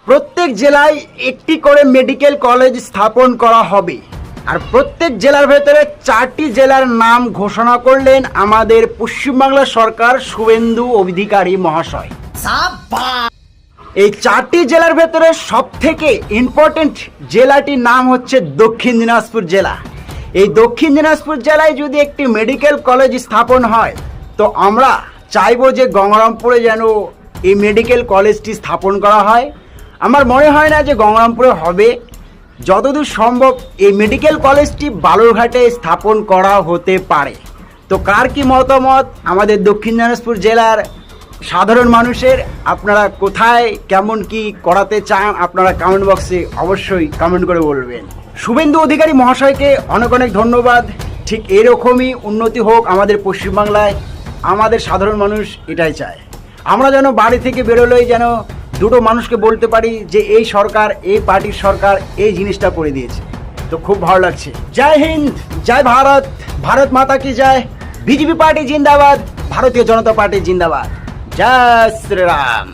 প্রত্যেক জেলায় একটি করে মেডিকেল কলেজ স্থাপন করা হবে। আর প্রত্যেক জেলার ভেতরে 4টি জেলার নাম ঘোষণা করলেন আমাদের পশ্চিমবাংলা সরকার শুভেন্দু অধিকারী মহাশয়। এই 4টি জেলার ভেতরে সব থেকে ইম্পর্টেন্ট জেলাটির নাম হচ্ছে দক্ষিণ দিনাজপুর জেলা। এই দক্ষিণ দিনাজপুর জেলায় যদি একটি মেডিকেল কলেজ স্থাপন হয় তো আমরা চাইবো যে গঙ্গারামপুরে যেন এই মেডিকেল কলেজটি স্থাপন করা হয়। আমার মনে হয় না যে গঙ্গারামপুরে হবে। যতদূর সম্ভব এই মেডিকেল কলেজটি বালুরঘাটে স্থাপন করা হতে পারে। তো কার কি মতামত আমাদের দক্ষিণ দিনাজপুর জেলার সাধারণ মানুষের, আপনারা কোথায় কেমন কি করাতে চান আপনারা কমেন্ট বক্সে অবশ্যই কমেন্ট করে বলবেন। শুভেন্দু অধিকারী মহাশয়কে অনেক অনেক ধন্যবাদ। ঠিক এরকমই উন্নতি হোক আমাদের পশ্চিমবাংলায়। আমাদের সাধারণ মানুষ এটাই চায়। আমরা যেন বাড়ি থেকে বেরোলেই যেন দুটো মানুষকে বলতে পারি যে এই সরকার, এই পার্টির সরকার এই জিনিসটা করে দিয়েছে। তো খুব ভালো লাগছে। জয় হিন্দ, জয় ভারত, ভারত মাতা কি জয়। বিজেপি পার্টি জিন্দাবাদ, ভারতীয় জনতা পার্টি জিন্দাবাদ। জয় শ্রীরাম।